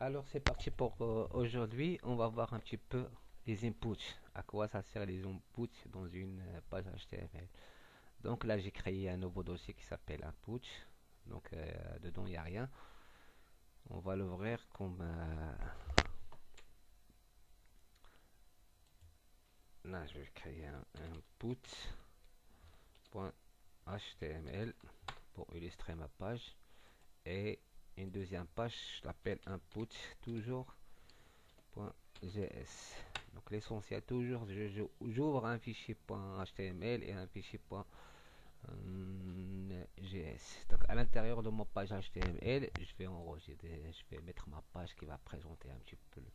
Alors c'est parti pour aujourd'hui. On va voir un petit peu les inputs. À quoi ça sert les inputs dans une page HTML. Donc là j'ai créé un nouveau dossier qui s'appelle input. Donc dedans il n'y a rien. On va l'ouvrir comme là je vais créer un input.html pour illustrer ma page. Et une deuxième page, je l'appelle input toujours .gs. Donc l'essentiel toujours, j'ouvre un fichier .html et un fichier .gs. Donc à l'intérieur de mon page HTML, je vais enregistrer, je vais mettre ma page qui va présenter un petit peu le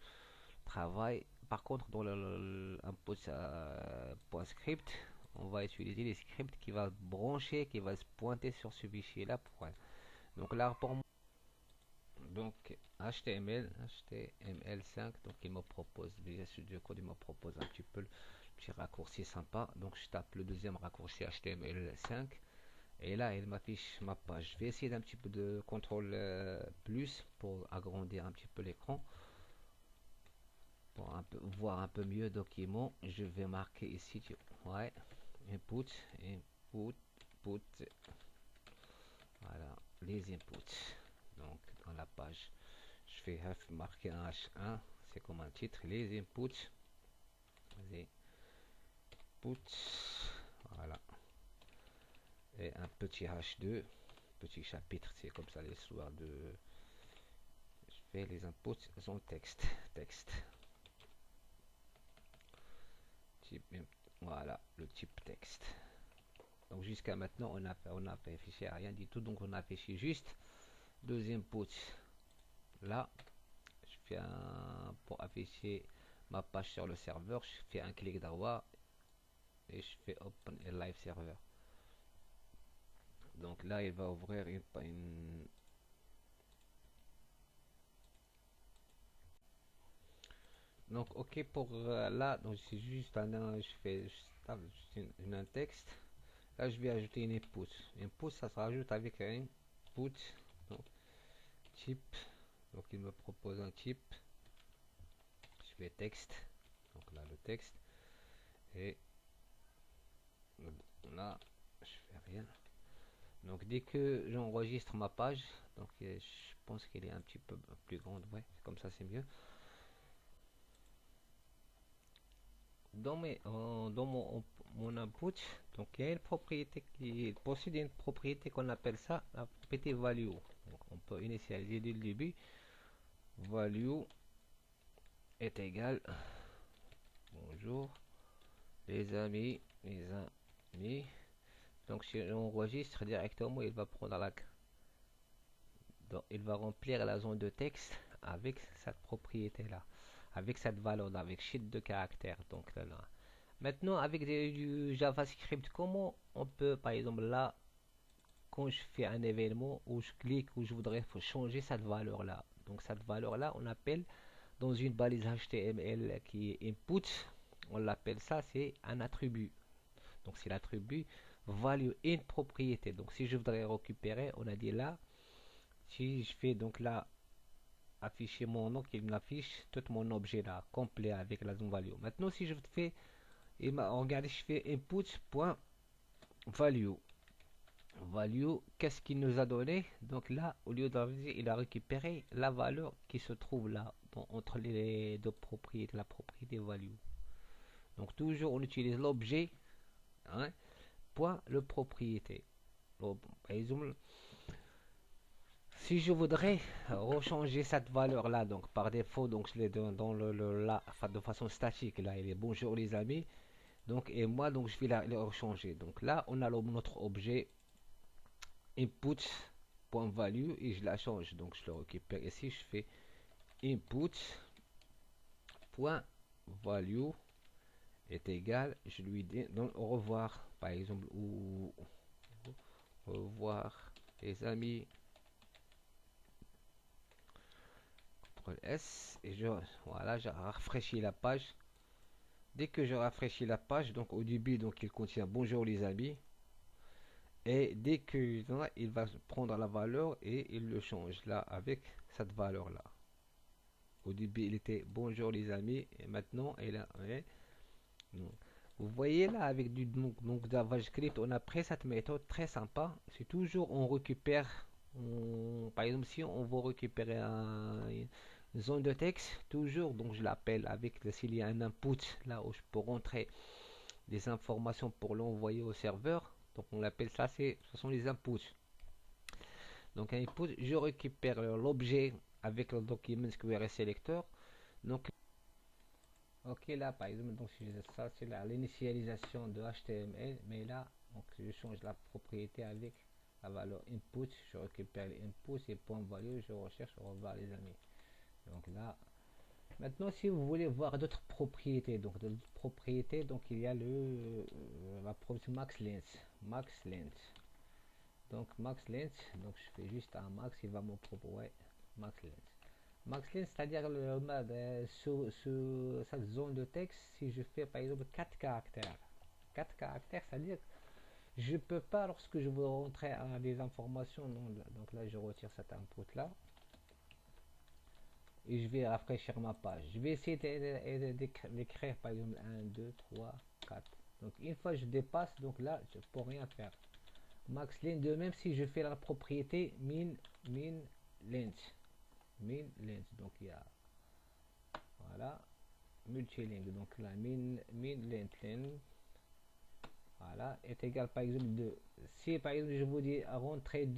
travail. Par contre, dans le input .script, on va utiliser les scripts qui va brancher, qui va se pointer sur ce fichier là. Donc là pour moi, donc HTML5, donc il me propose Visual Studio Code, il me propose un petit peu le petit raccourci sympa. Donc je tape le deuxième raccourci HTML5 et là il m'affiche ma page. Je vais essayer d'un petit peu de contrôle plus pour agrandir un petit peu l'écran pour voir un peu mieux le document. Je vais marquer ici, ouais, input, input, voilà, les inputs. Donc dans la page je vais marquer un H1, c'est comme un titre, les inputs, voilà, et un petit H2, petit chapitre, c'est comme ça l'histoire de, je fais les inputs en texte, type, voilà, le type texte. Donc jusqu'à maintenant on a affiché rien du tout, donc on a affiché juste deux inputs. Là je fais un, pour afficher ma page sur le serveur, je fais un clic droit et je fais open a live server. Donc là il va ouvrir donc ok pour là, donc c'est juste je fais un texte. Là je vais ajouter une input, ça se rajoute avec un input, donc type, donc il me propose un type, je fais texte, donc là le texte, et là je fais rien. Donc dès que j'enregistre ma page, donc je pense qu'elle est un petit peu plus grande, ouais, comme ça c'est mieux. Dans mon input, donc il y a une propriété qui possède une propriété qu'on appelle ça la propriété value. Donc on peut initialiser dès le début. Value est égal, bonjour les amis. Donc si on enregistre directement, il va prendre donc il va remplir la zone de texte avec cette propriété là, avec cette valeur là, avec sheet de caractères. Donc là. Maintenant, avec du JavaScript, comment on peut, par exemple, là, quand je fais un événement où je clique, où je voudrais changer cette valeur-là. Donc, cette valeur-là, on appelle dans une balise HTML qui est input, on l'appelle ça, c'est un attribut. Donc, c'est l'attribut value in propriété. Donc, si je voudrais récupérer, on a dit là, si je fais donc là, afficher mon nom, qu'il m'affiche tout mon objet là, complet avec la zone value. Maintenant, si je fais, regardez, je fais input.value. Value, qu'est-ce qu'il nous a donné? Donc là, au lieu d'enlever, il a récupéré la valeur qui se trouve là, entre les deux propriétés, la propriété value. Donc toujours, on utilise l'objet, hein, point le propriété. Par exemple, si je voudrais rechanger cette valeur là, donc par défaut, donc je l'ai dans là, enfin, de façon statique, là, il est bonjour les amis. Donc, et moi, donc je vais la rechanger. Donc là, on a notre objet input.value et je la change. Donc je le récupère ici, je fais input.value est égal, je lui dis donc au revoir, par exemple, ou au revoir les amis, CTRL S, et voilà, je rafraîchis la page. Dès que je rafraîchis la page, donc au début, donc il contient bonjour les amis. Et dès que il va prendre la valeur et il le change là avec cette valeur là. Au début, il était bonjour les amis, et maintenant, il a. Ouais, non. Vous voyez là, avec donc JavaScript, on a pris cette méthode très sympa. C'est toujours, on récupère, par exemple, si on veut récupérer une zone de texte, toujours, donc je l'appelle avec, s'il y a un input là où je peux rentrer des informations pour l'envoyer au serveur, donc on l'appelle ça, ce sont les inputs. Donc un input, je récupère l'objet avec le document query selector. Donc, ok, là par exemple, donc ça c'est l'initialisation de HTML, mais là, donc je change la propriété avec la valeur input, je récupère l'input et point value, je recherche, au revoir les amis. Donc là, maintenant si vous voulez voir d'autres propriétés, donc il y a la propriété max length, donc max length, donc je fais juste un max, il va me proposer max length. Max length, c'est-à-dire sur cette zone de texte, si je fais par exemple 4 caractères, 4 caractères, c'est-à-dire je peux pas, lorsque je veux rentrer à des informations, non, donc là je retire cet input là et je vais rafraîchir ma page. Je vais essayer d'écrire par exemple 1, 2, 3, 4. Donc une fois que je dépasse, donc là je peux rien faire. Max length, de même si je fais la propriété min length, donc il y a, voilà, multilingue, donc là min length, voilà, est égal par exemple 2. Si par exemple je vous dis rentrer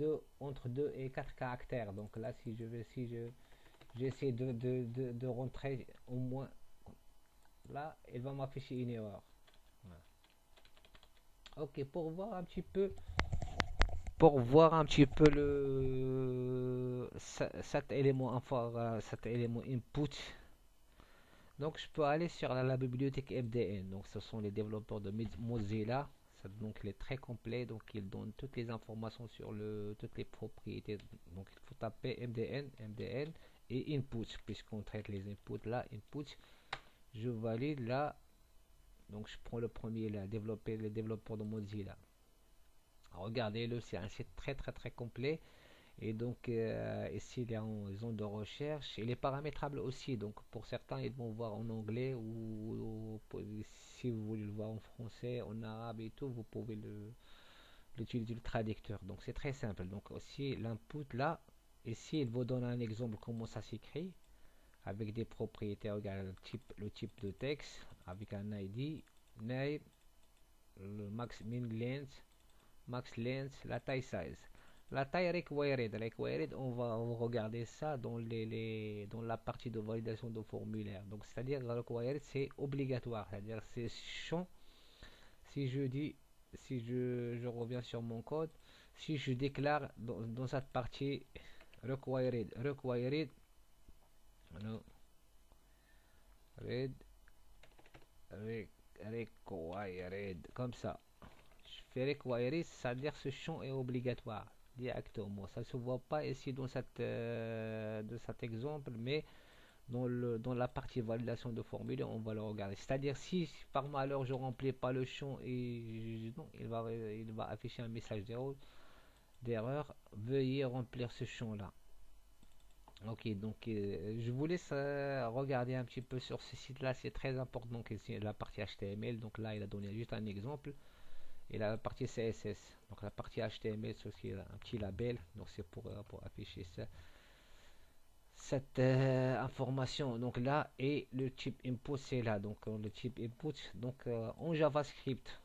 entre 2 et 4 caractères, donc là si j'essaie de rentrer au moins, là elle va m'afficher une erreur. Voilà. Ok, pour voir un petit peu cet élément cet élément input, donc je peux aller sur la bibliothèque MDN. Donc ce sont les développeurs de Mozilla. Donc il est très complet, donc il donne toutes les informations sur toutes les propriétés. Donc il faut taper MDN et input, puisqu'on traite les inputs là, input. Je valide là, donc je prends le premier là, les développeurs de Mozilla. Regardez-le, c'est un site très très très complet. Et donc ici il est en zone de recherche. Il est paramétrable aussi, donc pour certains ils vont voir en anglais si vous voulez le voir en français, en arabe et tout, vous pouvez l'utiliser le traducteur. Donc c'est très simple. Donc aussi l'input là, ici il vous donne un exemple comment ça s'écrit avec des propriétés. Regardez le type de texte avec un ID, name, le max length, la taille size. La taille required, on va regarder ça dans la partie de validation de formulaire. Donc, c'est-à-dire required, c'est obligatoire. C'est-à-dire, c'est chiant. Si je dis, si je reviens sur mon code, si je déclare dans cette partie required, no, required, comme ça. Je fais required, c'est-à-dire ce champ est obligatoire directement. Ça ne se voit pas ici de cet exemple, mais dans la partie validation de formulaire, on va le regarder. C'est-à-dire si par malheur je ne remplis pas le champ et non, il va afficher un message d'erreur. Veuillez remplir ce champ-là. Ok, donc je vous laisse regarder un petit peu sur ce site-là, c'est très important. Donc ici la partie HTML, donc là il a donné juste un exemple. Et la partie CSS, donc la partie HTML, c'est aussi un petit label, donc c'est pour afficher cette information. Donc là, et le type input, c'est là. Donc le type input, donc en JavaScript,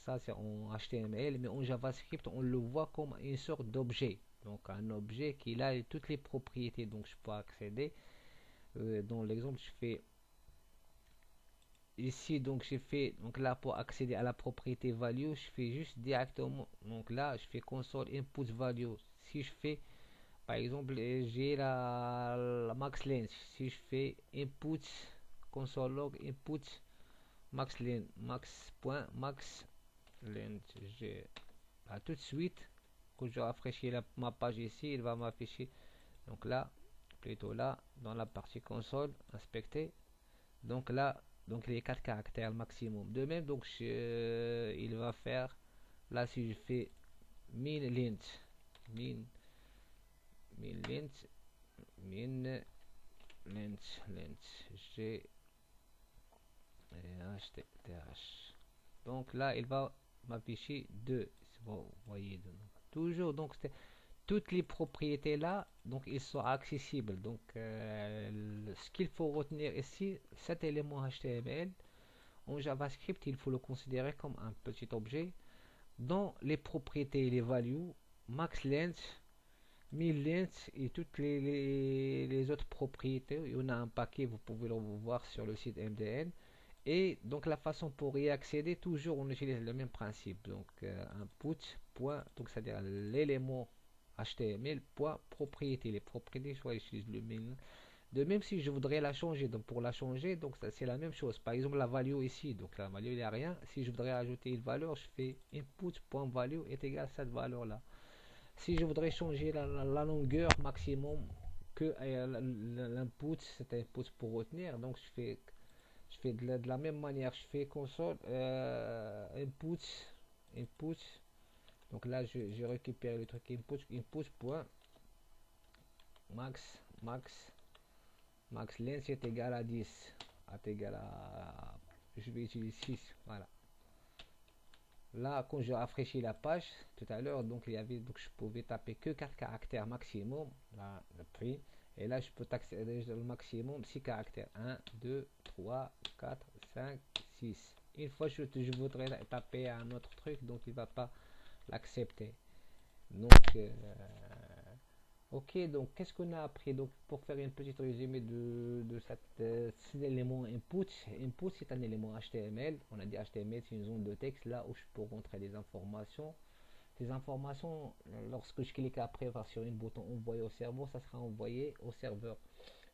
ça c'est en HTML, mais en JavaScript, on le voit comme une sorte d'objet. Donc un objet qui a toutes les propriétés. Donc je peux accéder. Dans l'exemple, je fais ici, donc j'ai fait, donc là pour accéder à la propriété value, je fais juste directement, donc là je fais console input value. Si je fais par exemple, j'ai la max length, si je fais input console log input max length, max length, j'ai tout de suite quand je rafraîchis ma page ici, il va m'afficher, donc là plutôt là dans la partie console inspecter, donc là, donc les 4 caractères maximum. De même, donc il va faire, là si je fais min length, min length, min length G et HTTH. Donc là, il va m'afficher 2. Vous voyez, toujours, donc toutes les propriétés là, donc ils sont accessibles. Donc ce qu'il faut retenir ici, cet élément HTML en JavaScript, il faut le considérer comme un petit objet dont les propriétés et les values, max length, min length et toutes les autres propriétés, il y en a un paquet, vous pouvez le voir sur le site MDN. Et donc la façon pour y accéder, toujours on utilise le même principe. Donc input, point, donc c'est-à-dire l'élément HTML, point, propriété. Les propriétés, soit j'utilise le même. De même si je voudrais la changer, donc pour la changer, donc c'est la même chose. Par exemple la value ici, donc la value il n'y a rien. Si je voudrais ajouter une valeur, je fais input.value est égal à cette valeur là. Si je voudrais changer la longueur maximum que l'input, c'est input pour retenir, donc je fais de la même manière, je fais console input. Donc là je récupère le truc input point max length est égal à 10, est égal à, je vais utiliser 6, voilà. Là quand je rafraîchis la page tout à l'heure, donc il y avait, donc je pouvais taper que 4 caractères maximum, là le prix. Et là, je peux taxer le maximum 6 caractères. 1, 2, 3, 4, 5, 6. Une fois je voudrais taper un autre truc, donc il ne va pas l'accepter. Donc, ok, donc qu'est-ce qu'on a appris? Donc, pour faire une petite résumé de cet élément input. Input, c'est un élément HTML. On a dit HTML, c'est une zone de texte là où je peux rentrer des informations. Ces informations, lorsque je clique après sur une bouton envoyer au serveur, ça sera envoyé au serveur.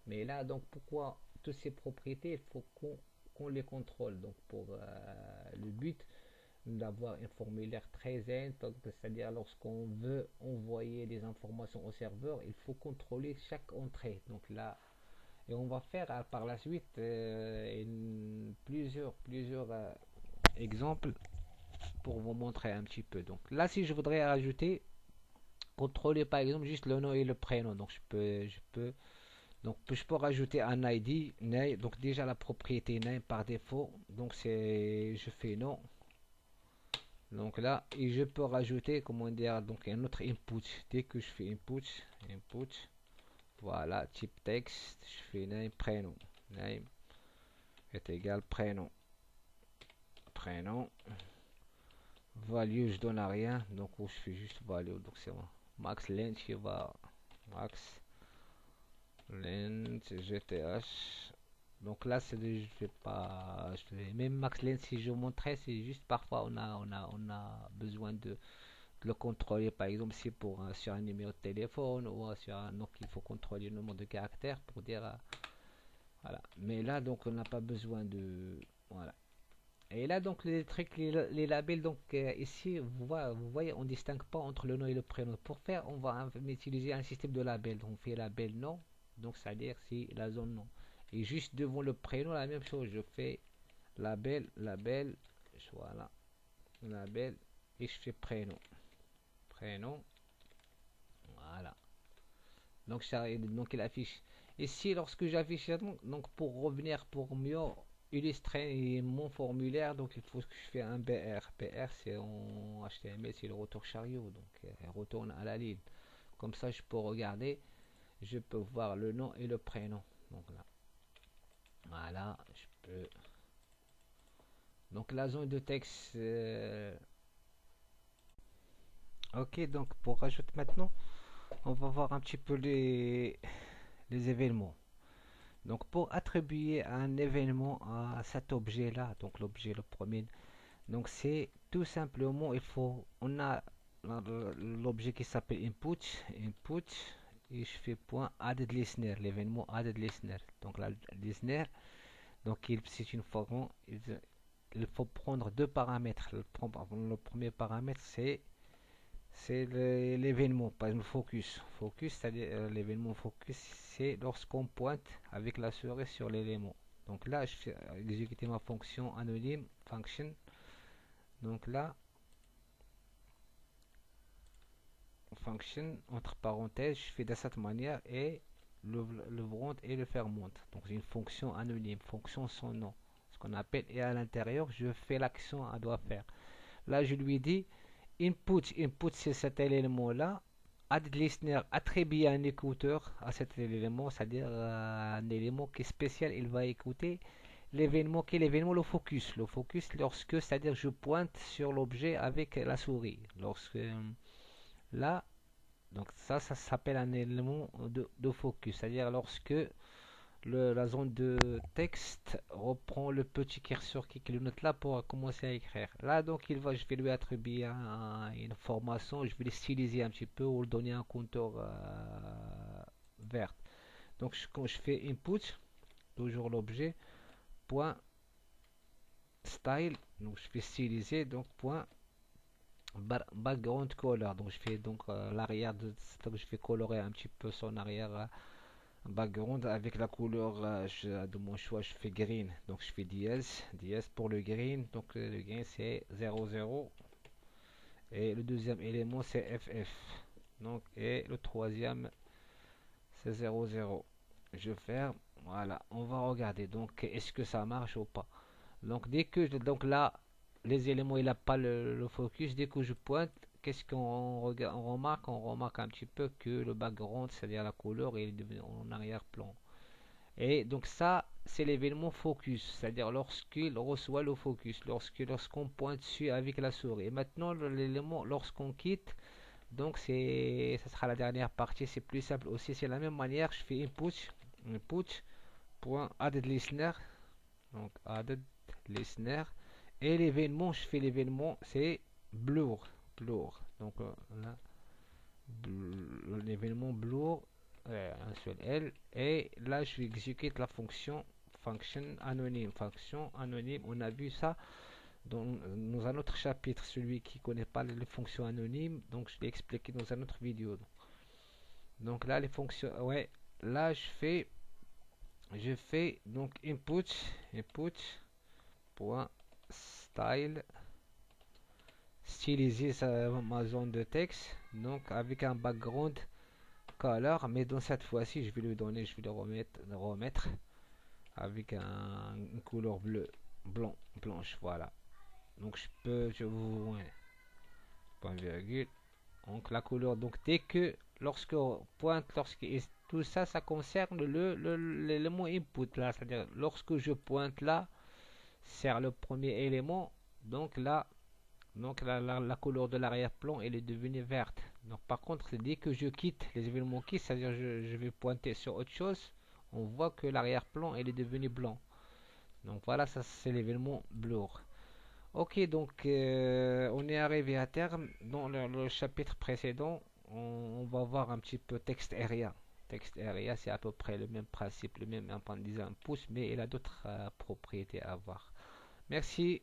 Mais là, donc pourquoi toutes ces propriétés, il faut qu'on les contrôle. Donc pour le but d'avoir un formulaire très simple, c'est-à-dire lorsqu'on veut envoyer des informations au serveur, il faut contrôler chaque entrée. Donc là, et on va faire par la suite plusieurs exemples pour vous montrer un petit peu. Donc là, si je voudrais ajouter, contrôler par exemple juste le nom et le prénom, donc je peux rajouter un ID, name, donc déjà la propriété name par défaut, donc je fais non. Donc là, et je peux rajouter, comment dire, donc un autre input. Dès que je fais input, voilà, type texte, je fais name, prénom. Name est égal prénom. Prénom. Value, je donne à rien, donc je fais juste value, donc c'est bon. Max length, il va max length GTH. Donc là, je vais pas, même max length, si je montrais, c'est juste parfois on a besoin de le contrôler. Par exemple, si pour sur un numéro de téléphone ou sur un, donc il faut contrôler le nombre de caractères pour dire voilà. Mais là, donc on n'a pas besoin de, voilà. Et là, donc, les trucs, les labels, donc, ici, vous voyez, on ne distingue pas entre le nom et le prénom. Pour faire, on va utiliser un système de label. On fait label nom, donc, c'est-à-dire c'est la zone nom. Et juste devant le prénom, la même chose. Je fais label, voilà, label, et je fais prénom. Prénom, voilà. Donc, donc il affiche. Ici, lorsque j'affiche, donc, pour revenir, pour mieux illustrer mon formulaire, donc il faut que je fais un BR. BR, c'est en HTML, c'est le retour chariot, donc retourne à la ligne. Comme ça, je peux regarder, je peux voir le nom et le prénom. Donc là, voilà, je peux. Donc la zone de texte. Ok, donc pour rajouter maintenant, on va voir un petit peu les événements. Donc pour attribuer un événement à cet objet là, donc l'objet le premier, donc c'est tout simplement, on a l'objet qui s'appelle input, et je fais point added listener, l'événement added listener. Donc la listener, donc c'est une fonction, il faut prendre deux paramètres. Le premier paramètre c'est l'événement, pas le focus. Focus, c'est-à-dire l'événement focus, c'est lorsqu'on pointe avec la souris sur l'élément. Donc là, je fais exécuter ma fonction anonyme function. Donc là, function entre parenthèses, je fais de cette manière et l'ouvrante et le fermante. Donc c'est une fonction anonyme, fonction sans nom, ce qu'on appelle. Et à l'intérieur, je fais l'action à doit faire. Là, je lui dis input. Input, c'est cet élément-là. Add listener, attribue un écouteur à cet élément, c'est-à-dire un élément qui est spécial. Il va écouter l'événement. Quel événement? Le focus. Le focus, lorsque, c'est-à-dire je pointe sur l'objet avec la souris. Lorsque là, donc ça s'appelle un élément de focus, c'est-à-dire lorsque la zone de texte reprend le petit curseur qui clignote là pour commencer à écrire. Là, donc, je vais lui attribuer une formation, je vais le styliser un petit peu ou lui donner un contour vert. Donc, quand je fais input, toujours l'objet, point style, donc je fais styliser, donc point background color. Donc, je fais donc l'arrière donc je vais colorer un petit peu son arrière. Background avec la couleur de mon choix, je fais green, donc je fais dièse pour le green. Donc le green c'est 00 et le deuxième élément c'est ff, donc, et le troisième c'est 00. Je ferme. Voilà, on va regarder donc est-ce que ça marche ou pas. Donc dès que donc là les éléments il n'a pas le focus, dès que je pointe, qu'est-ce qu'on regarde, on remarque un petit peu que le background, c'est-à-dire la couleur, il est devenu en arrière-plan. Et donc ça, c'est l'événement focus, c'est-à-dire lorsqu'il reçoit le focus, lorsqu'on pointe dessus avec la souris. Et maintenant, l'élément, lorsqu'on quitte, donc ça sera la dernière partie, c'est plus simple aussi. C'est la même manière, je fais input, point added listener, donc added listener, et l'événement, je fais l'événement, c'est blur. Donc là, l'événement blur, un seul L, et là je vais exécuter la fonction anonyme. Fonction anonyme, on a vu ça dans un autre chapitre. Celui qui connaît pas les fonctions anonymes, donc je l'ai expliqué dans un autre vidéo. Donc là les fonctions, ouais, là je fais donc input point style, styliser ma zone de texte, donc avec un background color, mais dans cette fois-ci je vais lui donner, je vais le remettre avec une couleur blanche, voilà. Donc je vous point virgule, donc la couleur, donc dès que lorsque pointe, tout ça, ça concerne l'élément input là, c'est-à-dire lorsque je pointe là, c'est le premier élément, donc là, donc la couleur de l'arrière-plan elle est devenue verte. Donc par contre, dès que je quitte les événements quittent, c'est-à-dire je vais pointer sur autre chose, on voit que l'arrière-plan elle est devenu blanc. Donc voilà, ça c'est l'événement blur. Ok, donc on est arrivé à terme. Dans le chapitre précédent, on va voir un petit peu texte area. Texte area, c'est à peu près le même principe, le même apprentissage, un pouce, mais il a d'autres propriétés à voir. Merci.